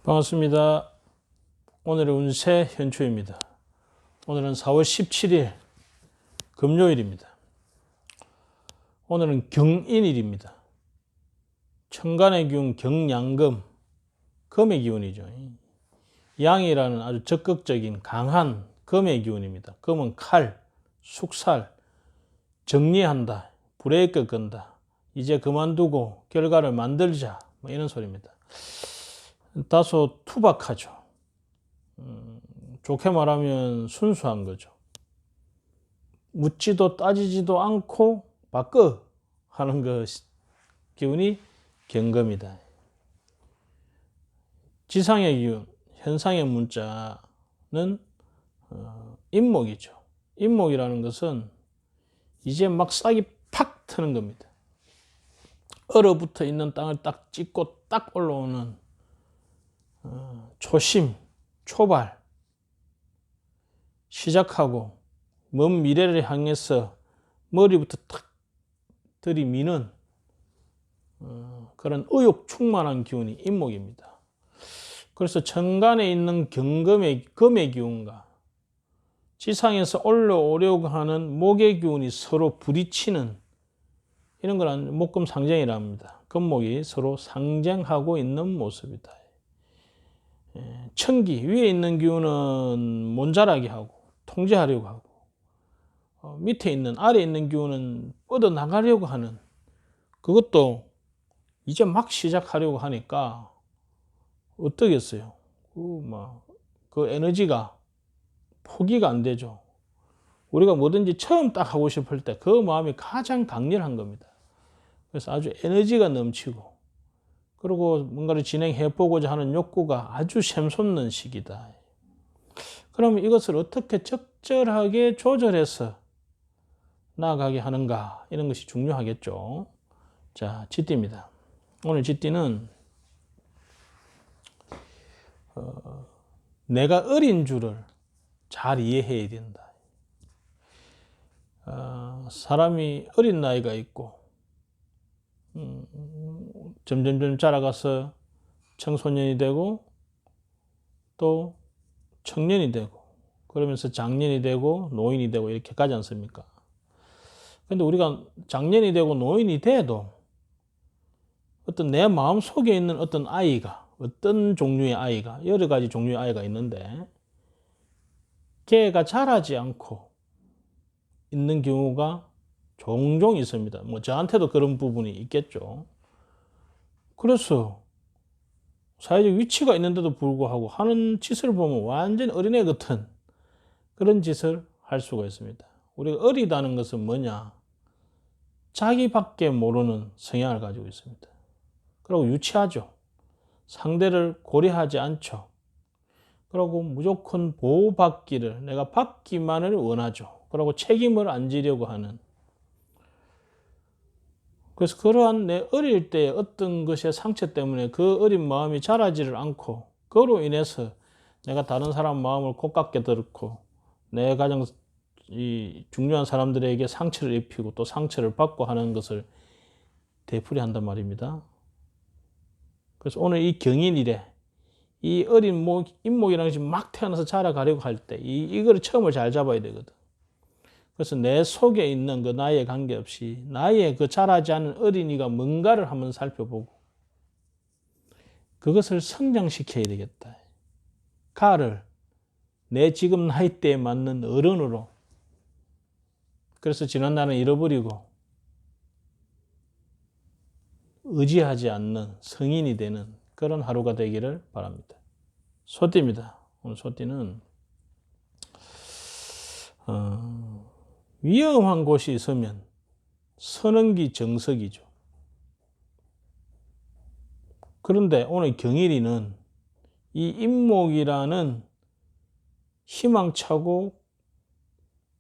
반갑습니다. 오늘의 운세 현초입니다. 오늘은 4월 17일 금요일입니다. 오늘은 경인일입니다. 천간의 기운 경양금, 금의 기운이죠. 양이라는 아주 적극적인 강한 금의 기운입니다. 금은 칼, 숙살, 정리한다, 브레이크 건다, 이제 그만두고 결과를 만들자, 뭐 이런 소리입니다. 다소 투박하죠. 좋게 말하면 순수한 거죠. 묻지도 따지지도 않고 바꿔 하는 그 기운이 경금이다. 지상의 기운, 현상의 문자는 임목이죠. 임목이라는 것은 이제 막 싹이 팍 트는 겁니다. 얼어붙어 있는 땅을 딱 찍고 딱 올라오는 초심, 초발, 시작하고 먼 미래를 향해서 머리부터 탁 들이미는 그런 의욕 충만한 기운이 임목입니다. 그래서 천간에 있는 경금의 금의 기운과 지상에서 올라오려고 하는 목의 기운이 서로 부딪히는 이런 거는 목금 상쟁이라 합니다. 금목이 서로 상쟁하고 있는 모습이다. 천기 위에 있는 기운은 몬자라게 하고 통제하려고 하고 밑에 있는 아래에 있는 기운은 뻗어나가려고 하는, 그것도 이제 막 시작하려고 하니까 어떠겠어요? 그 에너지가 포기가 안 되죠. 우리가 뭐든지 처음 딱 하고 싶을 때 그 마음이 가장 강렬한 겁니다. 그래서 아주 에너지가 넘치고, 그리고 뭔가를 진행해보고자 하는 욕구가 아주 샘솟는 시기다. 그러면 이것을 어떻게 적절하게 조절해서 나아가게 하는가, 이런 것이 중요하겠죠. 자, 쥐띠입니다. 오늘 쥐띠는 내가 어린 줄을 잘 이해해야 된다. 사람이 어린 나이가 있고 점점점 자라가서 청소년이 되고 또 청년이 되고 그러면서 장년이 되고 노인이 되고 이렇게 가지 않습니까? 근데 우리가 장년이 되고 노인이 돼도 어떤 내 마음 속에 있는 어떤 아이가, 어떤 종류의 아이가, 여러 가지 종류의 아이가 있는데 걔가 자라지 않고 있는 경우가 종종 있습니다. 뭐 저한테도 그런 부분이 있겠죠. 그래서 사회적 위치가 있는데도 불구하고 하는 짓을 보면 완전 어린애 같은 그런 짓을 할 수가 있습니다. 우리가 어리다는 것은 뭐냐? 자기밖에 모르는 성향을 가지고 있습니다. 그리고 유치하죠. 상대를 고려하지 않죠. 그리고 무조건 보호받기를, 내가 받기만을 원하죠. 그리고 책임을 안 지려고 하는. 그래서 그러한 내 어릴 때 어떤 것의 상처 때문에 그 어린 마음이 자라지를 않고, 그로 인해서 내가 다른 사람 마음을 고깝게 들고 내 가장 중요한 사람들에게 상처를 입히고 또 상처를 받고 하는 것을 되풀이한단 말입니다. 그래서 오늘 이 경인일에 이 어린 인목이라는 것이 막 태어나서 자라가려고 할 때 이거를 처음을 잘 잡아야 되거든. 그래서 내 속에 있는 그 나이에 관계없이 나이에 그 자라지 않은 어린이가 뭔가를 한번 살펴보고 그것을 성장시켜야 되겠다. 가를 내 지금 나이대에 맞는 어른으로, 그래서 지난 날은 잃어버리고 의지하지 않는 성인이 되는 그런 하루가 되기를 바랍니다. 소띠입니다. 오늘 소띠는 위험한 곳이 있으면 선언기 정석이죠. 그런데 오늘 경일이는 이 임목이라는 희망차고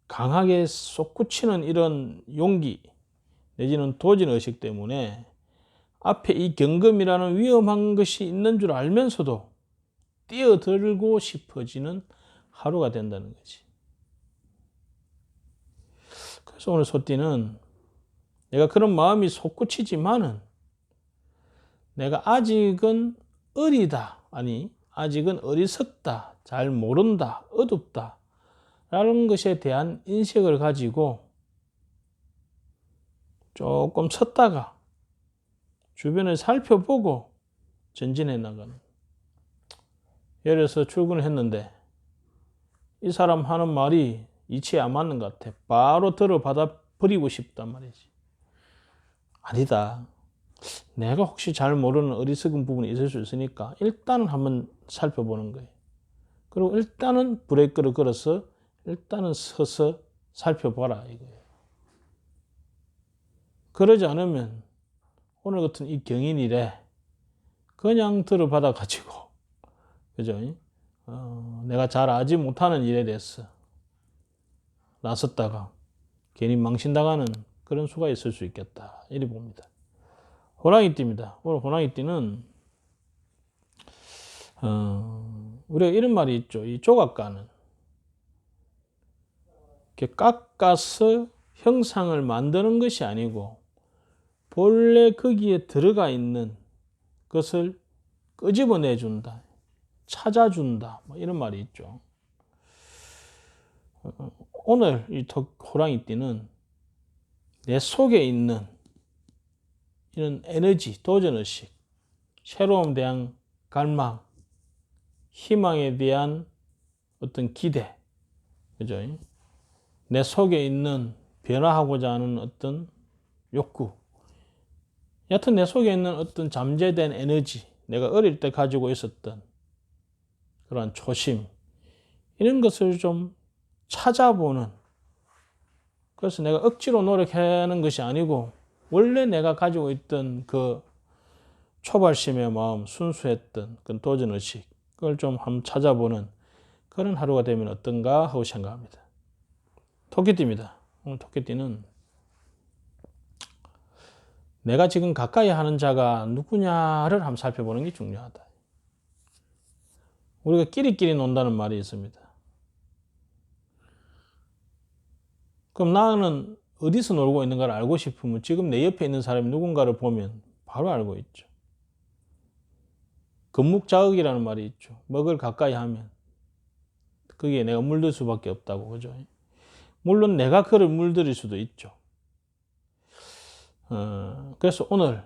강하게 솟구치는 이런 용기 내지는 도전의식 때문에 앞에 이 경금이라는 위험한 것이 있는 줄 알면서도 뛰어들고 싶어지는 하루가 된다는 거지. 그래서 오늘 소띠는 내가 그런 마음이 솟구치지만은 내가 아직은 어리다, 아니 아직은 어리석다, 잘 모른다, 어둡다 라는 것에 대한 인식을 가지고 조금 섰다가 주변을 살펴보고 전진해 나가는. 예를 들어서 출근을 했는데 이 사람 하는 말이 이치에 안 맞는 것 같아. 바로 들어받아 버리고 싶단 말이지. 아니다. 내가 혹시 잘 모르는 어리석은 부분이 있을 수 있으니까 일단은 한번 살펴보는 거예요. 그리고 일단은 브레이크를 걸어서 일단은 서서 살펴봐라 이거예요. 그러지 않으면 오늘 같은 이 경인일에 그냥 들어받아 가지고, 그죠? 내가 잘 알지 못하는 일에 대해서 나섰다가 괜히 망신당하는 그런 수가 있을 수 있겠다 이리 봅니다. 호랑이띠입니다. 오늘 호랑이띠는 우리가 이런 말이 있죠. 이 조각가는 이렇게 깎아서 형상을 만드는 것이 아니고 본래 거기에 들어가 있는 것을 끄집어내준다, 찾아준다, 뭐 이런 말이 있죠. 오늘 이 호랑이띠는 내 속에 있는 이런 에너지, 도전의식, 새로움에 대한 갈망, 희망에 대한 어떤 기대, 그죠? 내 속에 있는 변화하고자 하는 어떤 욕구, 여하튼 내 속에 있는 어떤 잠재된 에너지, 내가 어릴 때 가지고 있었던 그러한 초심, 이런 것을 좀 찾아보는, 그래서 내가 억지로 노력하는 것이 아니고 원래 내가 가지고 있던 그 초발심의 마음, 순수했던 그 도전의식, 그걸 좀 한번 찾아보는 그런 하루가 되면 어떤가 하고 생각합니다. 토끼띠입니다. 오늘 토끼띠는 내가 지금 가까이 하는 자가 누구냐를 한번 살펴보는 게 중요하다. 우리가 끼리끼리 논다는 말이 있습니다. 그럼 나는 어디서 놀고 있는가를 알고 싶으면 지금 내 옆에 있는 사람이 누군가를 보면 바로 알고 있죠. 금묵자극이라는 말이 있죠. 먹을 가까이 하면 거기에 내가 물들 수밖에 없다고, 그죠? 물론 내가 그를 물들일 수도 있죠. 그래서 오늘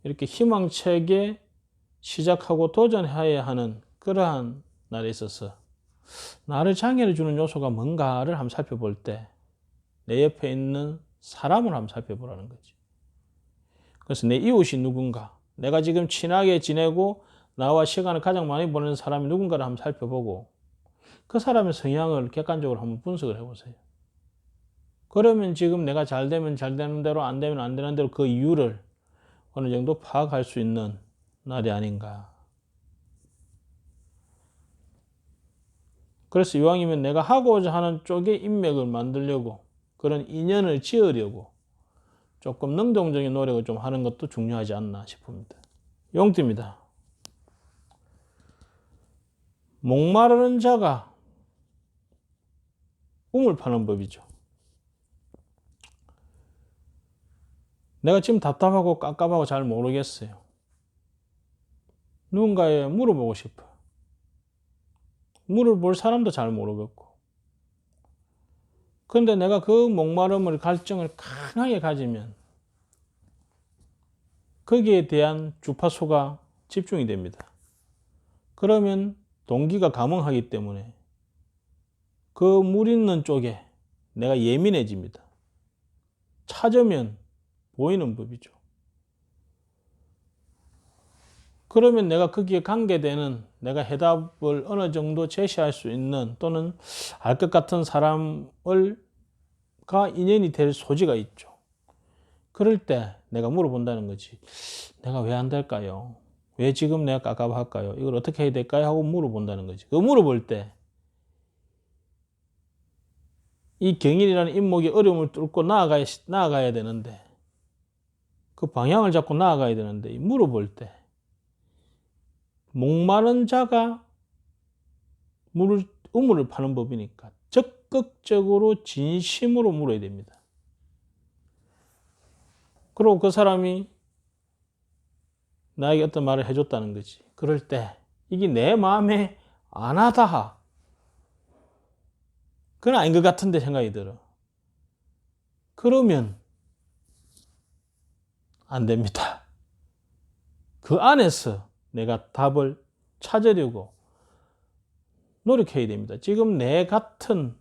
이렇게 희망차게 시작하고 도전해야 하는 그러한 날에 있어서 나를 장애를 주는 요소가 뭔가를 한번 살펴볼 때 내 옆에 있는 사람을 한번 살펴보라는 거지. 그래서 내 이웃이 누군가, 내가 지금 친하게 지내고 나와 시간을 가장 많이 보내는 사람이 누군가를 한번 살펴보고 그 사람의 성향을 객관적으로 한번 분석을 해보세요. 그러면 지금 내가 잘 되면 잘 되는 대로, 안 되면 안 되는 대로 그 이유를 어느 정도 파악할 수 있는 날이 아닌가. 그래서 이왕이면 내가 하고자 하는 쪽에 인맥을 만들려고, 그런 인연을 지으려고 조금 능동적인 노력을 좀 하는 것도 중요하지 않나 싶습니다. 용띠입니다. 목마르는 자가 우물 파는 법이죠. 내가 지금 답답하고 깝깝하고 잘 모르겠어요. 누군가에 물어보고 싶어. 물어볼 사람도 잘 모르겠고. 그런데 내가 그 목마름을, 갈증을 강하게 가지면 거기에 대한 주파수가 집중이 됩니다. 그러면 동기가 감흥하기 때문에 그 물 있는 쪽에 내가 예민해집니다. 찾으면 보이는 법이죠. 그러면 내가 거기에 관계되는, 내가 해답을 어느 정도 제시할 수 있는 또는 알 것 같은 사람과 인연이 될 소지가 있죠. 그럴 때 내가 물어본다는 거지. 내가 왜 안 될까요? 왜 지금 내가 깝깝할까요? 이걸 어떻게 해야 될까요? 하고 물어본다는 거지. 그 물어볼 때 이 경인이라는 인목이 어려움을 뚫고 나아가야 되는데, 그 방향을 잡고 나아가야 되는데, 물어볼 때 목마른 자가 우물을 파는 법이니까 적극적으로 진심으로 물어야 됩니다. 그리고 그 사람이 나에게 어떤 말을 해줬다는 거지. 그럴 때 이게 내 마음에 안 와닿아. 그건 아닌 것 같은데 생각이 들어. 그러면 안 됩니다. 그 안에서 내가 답을 찾으려고 노력해야 됩니다. 지금 내 같은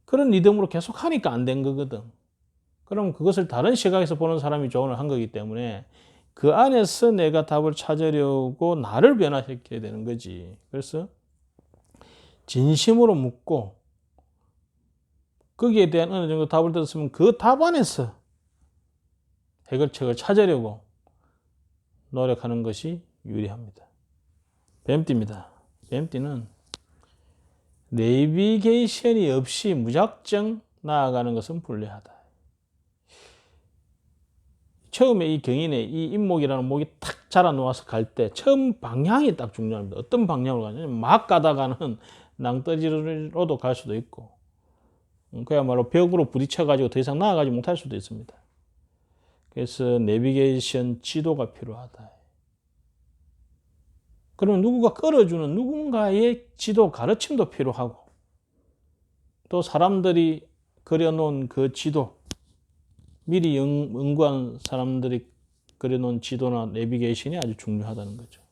그런 리듬으로 계속 하니까 안 된 거거든. 그럼 그것을 다른 시각에서 보는 사람이 조언을 한 거기 때문에 그 안에서 내가 답을 찾으려고 나를 변화시켜야 되는 거지. 그래서 진심으로 묻고 거기에 대한 어느 정도 답을 들었으면 그 답 안에서 해결책을 찾으려고 노력하는 것이 유리합니다. 뱀띠입니다. 뱀띠는 내비게이션이 없이 무작정 나아가는 것은 불리하다. 처음에 이 경인에 이 인목이라는 목이 탁 자라 놓아서 갈 때 처음 방향이 딱 중요합니다. 어떤 방향으로 가냐면 막 가다가는 낭떠러지로도 갈 수도 있고 그야말로 벽으로 부딪혀가지고 더 이상 나아가지 못할 수도 있습니다. 그래서 내비게이션 지도가 필요하다. 그럼 누구가 끌어주는 누군가의 지도 가르침도 필요하고 또 사람들이 그려놓은 그 지도 미리 연구한 사람들이 그려놓은 지도나 내비게이션이 아주 중요하다는 거죠.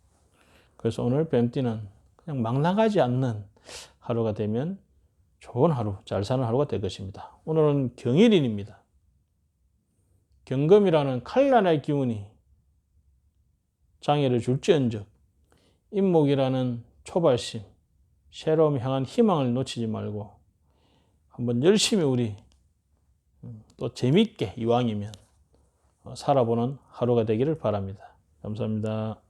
그래서 오늘 뱀띠는 그냥 막 나가지 않는 하루가 되면 좋은 하루, 잘 사는 하루가 될 것입니다. 오늘은 경일인입니다. 경금이라는 칼날의 기운이 장애를 줄지언정 인목이라는 초발심, 새로움 향한 희망을 놓치지 말고 한번 열심히 우리 또 재밌게 이왕이면 살아보는 하루가 되기를 바랍니다. 감사합니다.